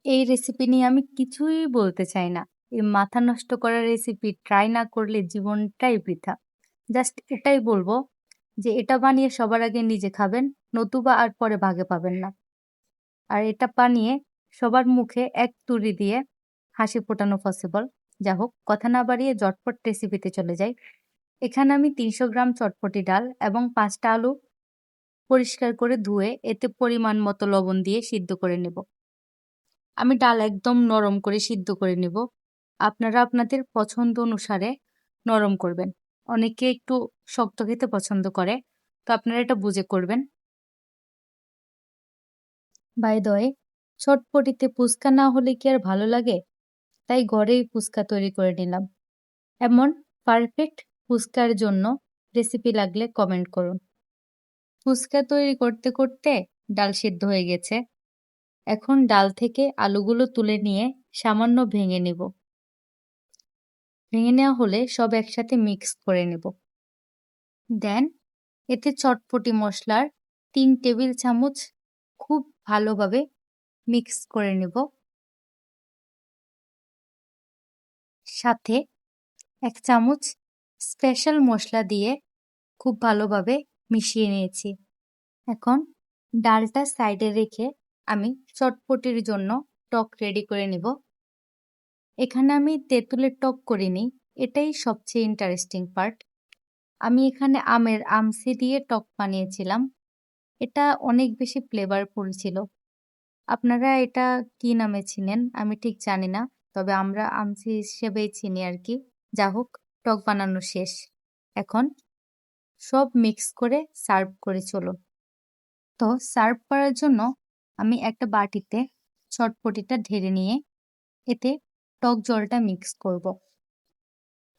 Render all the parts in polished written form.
এই রেসিপি নিয়ে আমি কিছুই বলতে চাই না। এই মাথা নষ্ট করা রেসিপি ট্রাই না করলে জীবনটাই বৃথা। জাস্ট এটাই বলবো যে এটা বানিয়ে সবার আগে নিজে খাবেন, নতুবা আর পরে ভাগে পাবেন না। আর এটা বানিয়ে সবার মুখে এক তুড়ি দিয়ে হাসি ফোটানো পসিবল। যা হোক, কথা না বাড়িয়ে ঝটপট রেসিপিতে চলে যাই। এখানে আমি ৩০০ গ্রাম চটপটি ডাল এবং ৫টা আলু পরিষ্কার করে ধুয়ে এতে পরিমাণ মতো লবণ দিয়ে সিদ্ধ করে নেব। আমি ডাল একদম নরম করে সিদ্ধ করে নিব। আপনারা আপনাদের পছন্দ অনুসারে নরম করবেন। অনেকে একটু শক্ত খেতে পছন্দ করে, তো আপনারা এটা বুঝে করবেন। বাই দ্য ওয়ে, চটপটিতে ফুচকা না হলে কি আর ভালো লাগে? তাই ঘরেই ফুচকা তৈরি করে নিলাম। এমন পারফেক্ট ফুচকার জন্য রেসিপি লাগলে কমেন্ট করুন। ফুচকা তৈরি করতে করতে ডাল সিদ্ধ হয়ে গেছে। এখন ডাল থেকে আলুগুলো তুলে নিয়ে সামান্য ভেঙে নেব। ভেঙে নেওয়া হলে সব একসাথে মিক্স করে নেব। দেন এতে চটপটি মশলার ৩ টেবিল চামচ খুব ভালোভাবে মিক্স করে নেব। সাথে ১ চামচ স্পেশাল মশলা দিয়ে খুব ভালোভাবে মিশিয়ে নিয়েছি। এখন ডালটা সাইডে রেখে আমি চটপটির জন্য টক রেডি করে নিব। এখানে আমি তেঁতুলের টক করিনি, এটাই সবচেয়ে ইন্টারেস্টিং পার্ট। আমি এখানে আমের আমসি দিয়ে টক বানিয়েছিলাম। এটা অনেক বেশি ফ্লেভারফুল ছিল। আপনারা এটা কি নামে চিনেন আমি ঠিক জানি না। তবে আমরা আমসি হিসেবেই চিনি আরকি। যা হোক, টক বানানো শেষ। এখন সব মিক্স করে সার্ভ করে চলুন। তো সার্ভ করার জন্য আমি একটা বাটিতে চটপটিটা ঢেলে নিয়ে এতে টক জলটা মিক্স করব।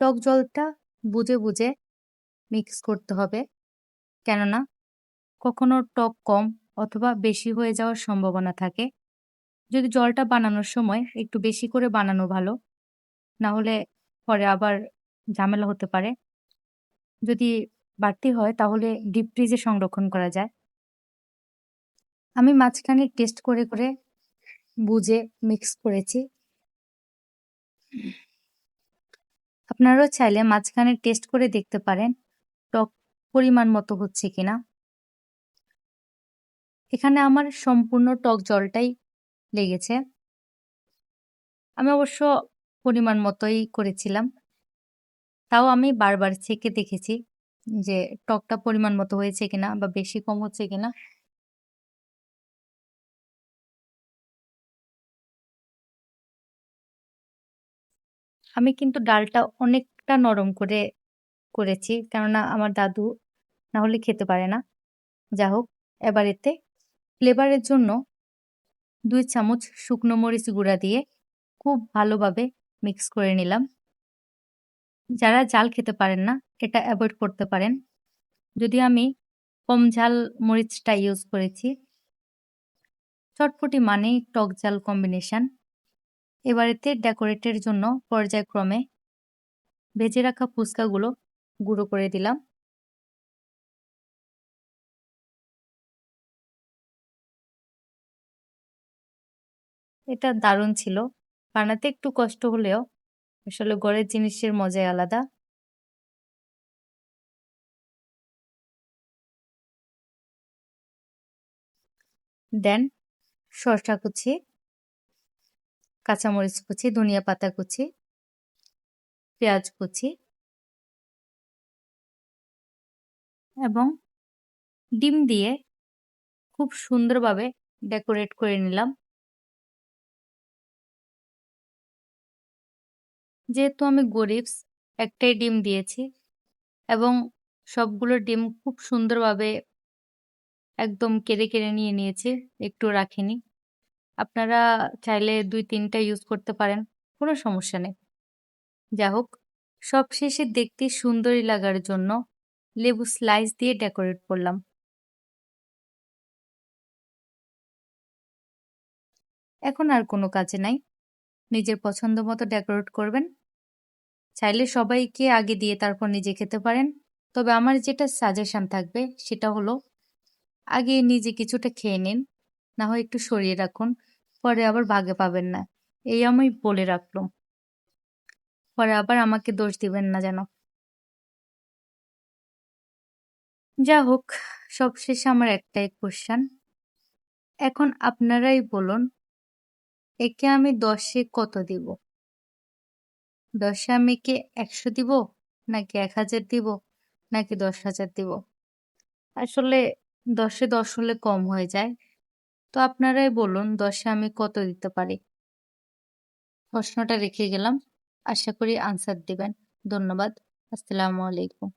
টক জলটা বুঝে বুঝে মিক্স করতে হবে, কেননা কখনো টক কম অথবা বেশি হয়ে যাওয়ার সম্ভাবনা থাকে। যদি জলটা বানানোর সময় একটু বেশি করে বানানো ভালো, না হলে পরে আবার ঝামেলা হতে পারে। যদি বাড়তি হয় তাহলে ডিপ ফ্রিজে সংরক্ষণ করা যায়। আমি মাঝখানে টেস্ট করে করে বুঝে মিক্স করেছি। আপনারাও চাইলে মাঝখানে টেস্ট করে দেখতে পারেন টক পরিমাণ মতো হচ্ছে কিনা। এখানে আমার সম্পূর্ণ টক জলটাই লেগেছে। আমি অবশ্য পরিমাণ মতোই করেছিলাম। তাও আমি বারবার চেখে দেখেছি যে টকটা পরিমাণ মতো হয়েছে কিনা বা বেশি কম হচ্ছে কিনা। আমি কিন্তু ডালটা অনেকটা নরম করে করেছি, কেননা আমার দাদু না হলে খেতে পারে না। যা হোক, এবার এতে ফ্লেভারের জন্য ২ চামচ শুকনো মরিচ গুঁড়া দিয়ে খুব ভালোভাবে মিক্স করে নিলাম। যারা ঝাল খেতে পারেন না, এটা এভয়েড করতে পারেন। যদি আমি কম ঝাল মরিচটা ইউজ করেছি। চটপটি মানেই টক ঝাল কম্বিনেশন। এবার এতে ডেকোরেটের জন্য পর্যায়ক্রমে ভেজে রাখা ফুচকাগুলো গুঁড়ো করে দিলাম। এটা দারুণ ছিল। বানাতে একটু কষ্ট হলেও আসলে ঘরের জিনিসের মজাই আলাদা। দেন শসা কুচি, কাঁচামরিচ কুচি, ধনিয়া পাতা কুচি, পেঁয়াজ কুচি এবং ডিম দিয়ে খুব সুন্দরভাবে ডেকোরেট করে নিলাম। যেহেতু আমি গরিবস, একটাই ডিম দিয়েছি এবং সবগুলো ডিম খুব সুন্দরভাবে একদম কেড়ে কেড়ে নিয়ে নিয়েছি, একটু রাখিনি। আপনারা চাইলে ২-৩টা ইউজ করতে পারেন, কোনো সমস্যা নেই। যা হোক, সবশেষে দেখতে সুন্দরী লাগার জন্য লেবু স্লাইস দিয়ে ডেকোরেট করলাম। এখন আর কোনো কাজে নাই। নিজের পছন্দ মতো ডেকোরেট করবেন। চাইলে সবাইকে আগে দিয়ে তারপর নিজে খেতে পারেন। তবে আমার যেটা সাজেশন থাকবে সেটা হলো আগে নিজে কিছুটা খেয়ে নিন, না হয় একটু সরিয়ে রাখুন। পরে আবার ভাগে পাবেন না। এই আমি বলে রাখলাম। পরে আবার আমাকে দোষ দিবেন না যেন। যা হোক, সবশেষে আমার একটাই কোয়েশ্চেন। এখন আপনারাই বলুন, একে আমি 10-এ কত দিব? 10-এ আমি একে 100 দিব, নাকি 1000 দিব, নাকি 10,000 দিব? আসলে 10-এ 10 হলে কম হয়ে যায়। তো আপনারাই বলুন 10-এ আমি কত দিতে পারি? প্রশ্নটা রেখে গেলাম। আশা করি আনসার দিবেন। ধন্যবাদ। আসসালামু আলাইকুম।